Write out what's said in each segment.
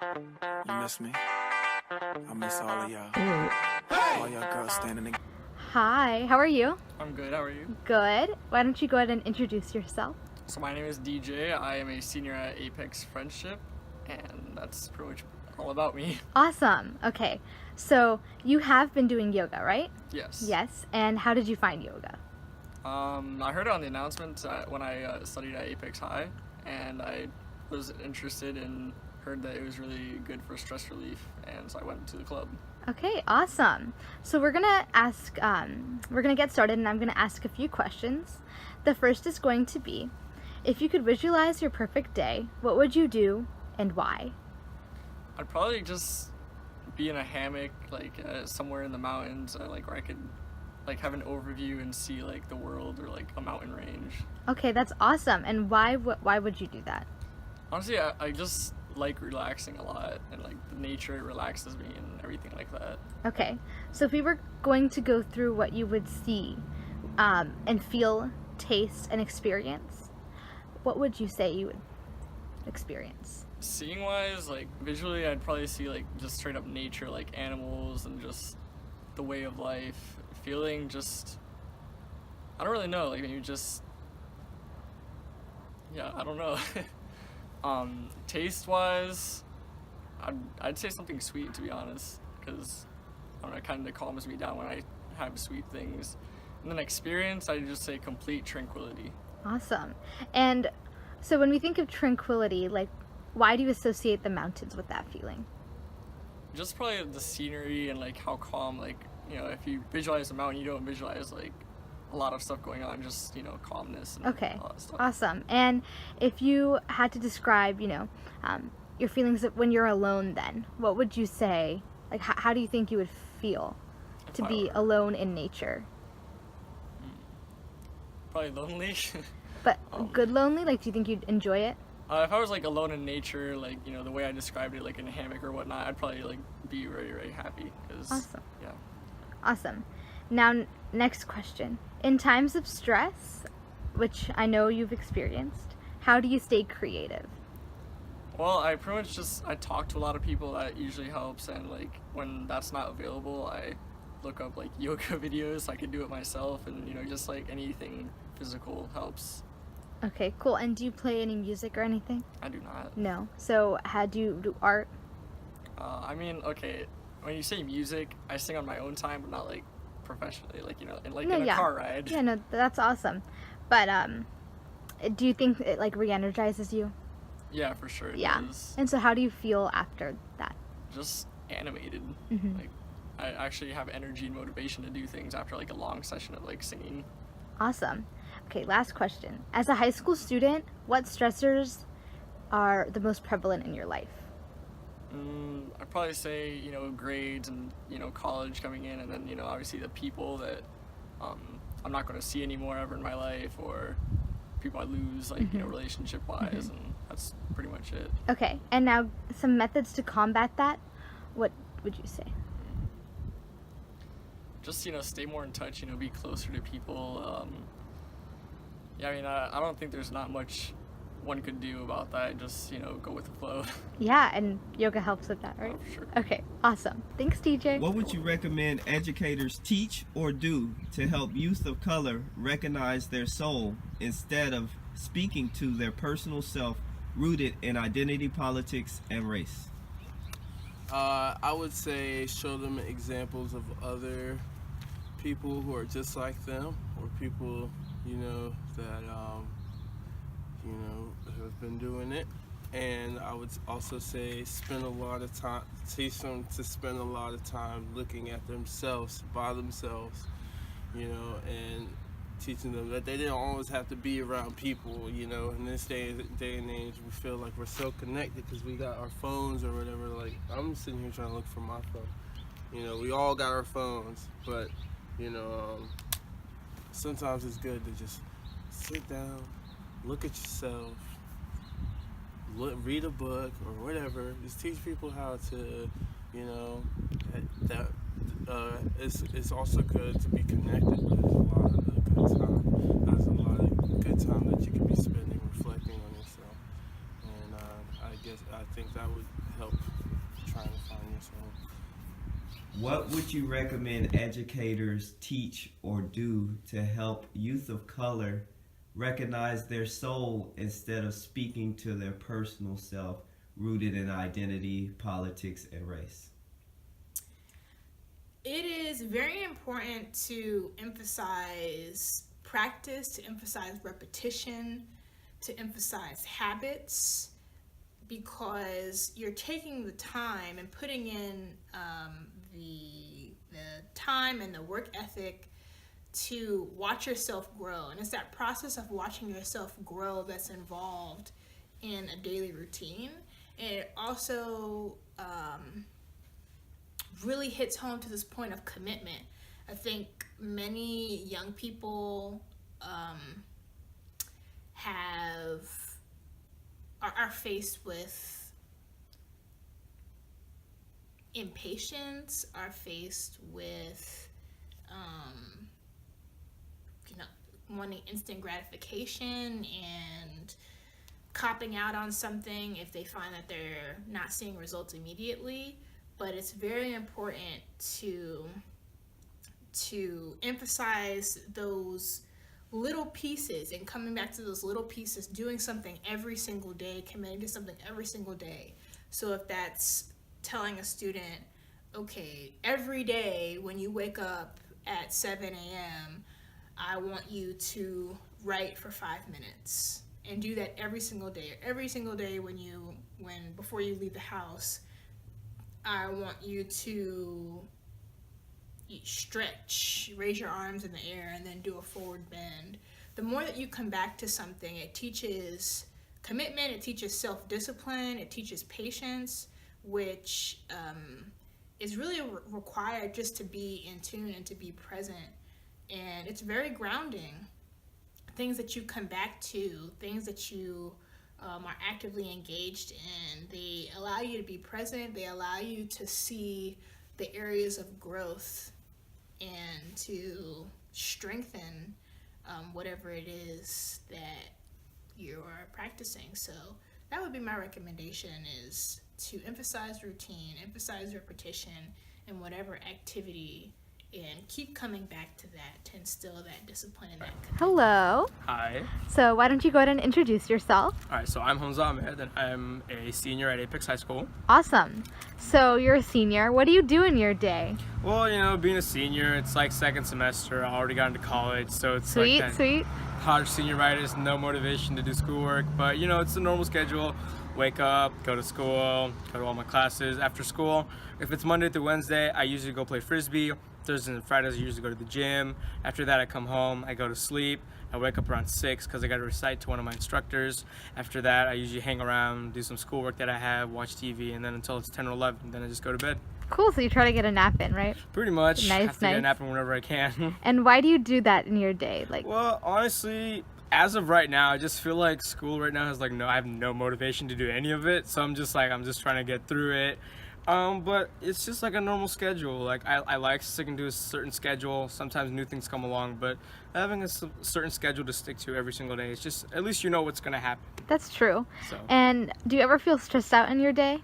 You miss me? I miss all of y'all. All y'all girls standing together. Hi, how are you? I'm good, how are you? Good. Why don't you go ahead and introduce yourself? So my name is DJ, I am a senior at Apex Friendship, and that's pretty much all about me. Awesome. Okay, so you have been doing yoga, right? Yes. Yes. And how did you find yoga? I heard it on the announcement when I studied at Apex High, and I was interested and heard that it was really good for stress relief, and so I went to the club. Okay, awesome. So we're gonna get started, and I'm gonna ask a few questions. The first is going to be, if you could visualize your perfect day, what would you do and why? I'd probably just be in a hammock, like somewhere in the mountains, like where I could like have an overview and see like the world or like a mountain range. Okay, that's awesome. And why would you do that? Honestly, I just like relaxing a lot, and like the nature relaxes me and everything like that. Okay, so if we were going to go through what you would see and feel, taste, and experience, what would you say you would experience? Seeing wise, like visually, I'd probably see like just straight up nature, like animals and just the way of life. Feeling just, I don't really know, like maybe just, yeah, I don't know. Taste wise, I'd say something sweet, to be honest, because I don't know, it kind of calms me down when I have sweet things. And then experience, I'd just say complete tranquility. Awesome. And so when we think of tranquility, like, why do you associate the mountains with that feeling? Just probably the scenery and like how calm, like, you know, if you visualize a mountain, you don't visualize like a lot of stuff going on, just, you know, calmness and okay, all that stuff. Awesome. And if you had to describe, you know, your feelings when you're alone, then what would you say? Like, how do you think you would feel to be alone in nature? Probably lonely. But good lonely? Like, do you think you'd enjoy it? If I was like alone in nature, like, you know, the way I described it, like in a hammock or whatnot, I'd probably like be very, very happy. Awesome. Yeah. Awesome. Now, next question. In times of stress, which I know you've experienced, how do you stay creative? Well, I pretty much just, I talk to a lot of people. That usually helps, and like when that's not available, I look up like yoga videos. I can do it myself, and you know, just like anything physical helps. Okay, cool. And do you play any music or anything? I do not. No. So how do you do art? I mean, okay, when you say music, I sing on my own time, but not like professionally, like, you know, in a car ride. Yeah, no, that's awesome. But do you think it like re-energizes you? Yeah, for sure. It Yeah. does. And so how do you feel after that? Just animated. Mm-hmm. Like, I actually have energy and motivation to do things after like a long session of like singing. Awesome. Okay, last question. As a high school student, what stressors are the most prevalent in your life? I'd probably say, you know, grades and, you know, college coming in, and then, you know, obviously the people that I'm not going to see anymore ever in my life, or people I lose, like, you know, relationship-wise, and that's pretty much it. Okay, and now some methods to combat that. What would you say? Just, you know, stay more in touch, you know, be closer to people. Yeah, I mean, I don't think there's not much one could do about that. Just, you know, go with the flow. Yeah, and yoga helps with that, right? Oh, for sure. Okay, awesome. Thanks, DJ. What would you recommend educators teach or do to help youth of color recognize their soul instead of speaking to their personal self rooted in identity politics and race? I would say show them examples of other people who are just like them, or people, you know, that you know, have been doing it. And I would also say spend a lot of time, teach them to spend a lot of time looking at themselves, by themselves, you know, and teaching them that they didn't always have to be around people, you know. In this day and age, we feel like we're so connected because we got our phones or whatever. Like, I'm sitting here trying to look for my phone. You know, we all got our phones, but, you know, sometimes it's good to just sit down, look at yourself, read a book or whatever. Just teach people how to, you know, it's also good to be connected. There's a lot of good time that you can be spending reflecting on yourself, and I think that would help trying to find your soul. What would you recommend educators teach or do to help youth of color recognize their soul instead of speaking to their personal self, rooted in identity, politics, and race? It is very important to emphasize practice, to emphasize repetition, to emphasize habits, because you're taking the time and putting in the time and the work ethic to watch yourself grow. And it's that process of watching yourself grow that's involved in a daily routine. And it also really hits home to this point of commitment. I think many young people are faced with impatience, are faced with wanting instant gratification and copping out on something if they find that they're not seeing results immediately. But it's very important to emphasize those little pieces and coming back to those little pieces, doing something every single day, committing to something every single day. So if that's telling a student, okay, every day when you wake up at 7 a.m., I want you to write for 5 minutes, and do that every single day. Every single day before you leave the house, I want you to stretch, raise your arms in the air, and then do a forward bend. The more that you come back to something, it teaches commitment, it teaches self-discipline, it teaches patience, which is really required just to be in tune and to be present. And it's very grounding. Things that you come back to, things that you are actively engaged in, they allow you to be present, they allow you to see the areas of growth and to strengthen whatever it is that you're practicing. So that would be my recommendation, is to emphasize routine, emphasize repetition in whatever activity, and keep coming back to that to instill that discipline and that commitment. Hello. Hi. So why don't you go ahead and introduce yourself? All right, so I'm Hamza Ahmed, and I'm a senior at Apex High School. Awesome. So you're a senior. What do you do in your day? Well, being a senior, it's like second semester. I already got into college, so it's Sweet, like that sweet. college senior writers, no motivation to do schoolwork. But, it's a normal schedule. Wake up, go to school, go to all my classes. After school, if it's Monday through Wednesday, I usually go play Frisbee. Thursdays and Fridays, I usually go to the gym. After that, I come home, I go to sleep. I wake up around 6 because I got to recite to one of my instructors. After that, I usually hang around, do some schoolwork that I have, watch TV, and then until it's 10 or 11, then I just go to bed. Cool, so you try to get a nap in, right? Pretty much. Nice, have to get a nice. nap in whenever I can. And why do you do that in your day? Well, honestly, as of right now, I just feel like school right now has I have no motivation to do any of it. So I'm just trying to get through it. But it's just like a normal schedule. I like sticking to a certain schedule. Sometimes new things come along, but having a certain schedule to stick to every single day, it's just, at least you know what's going to happen. That's true. So. And do you ever feel stressed out in your day?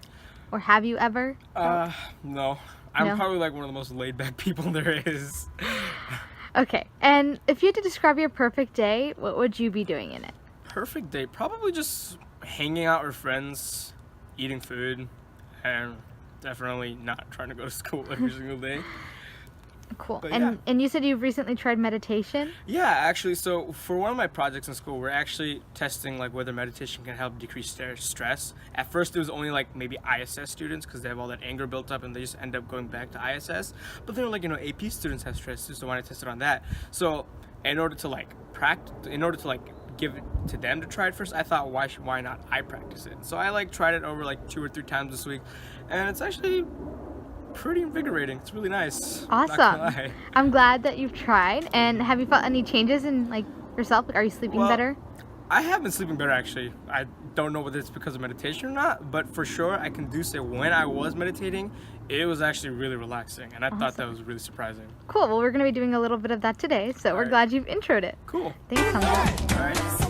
Or have you ever? No. I'm No? probably one of the most laid back people there is. Okay. And if you had to describe your perfect day, what would you be doing in it? Perfect day, probably just hanging out with friends, eating food, and definitely not trying to go to school every single day. Cool. But And you said you've recently tried meditation? Yeah, actually, so for one of my projects in school, we're actually testing whether meditation can help decrease their stress. At first, it was only maybe ISS students because they have all that anger built up and they just end up going back to ISS. But then AP students have stress too, so I want to test it on that. So in order to give it to them to try it first, I thought why not I practice it. So I tried it over 2 or 3 times this week, and it's actually pretty invigorating. It's really nice. Awesome. Not gonna lie. I'm glad that you've tried. And have you felt any changes in yourself? Are you sleeping better? I have been sleeping better, actually. I don't know whether it's because of meditation or not, but for sure I can say when I was meditating, it was actually really relaxing, and I thought that was really surprising. Cool. Well, we're going to be doing a little bit of that today, so we're right. glad you've introed it. Cool. Thanks, Hamza. All right.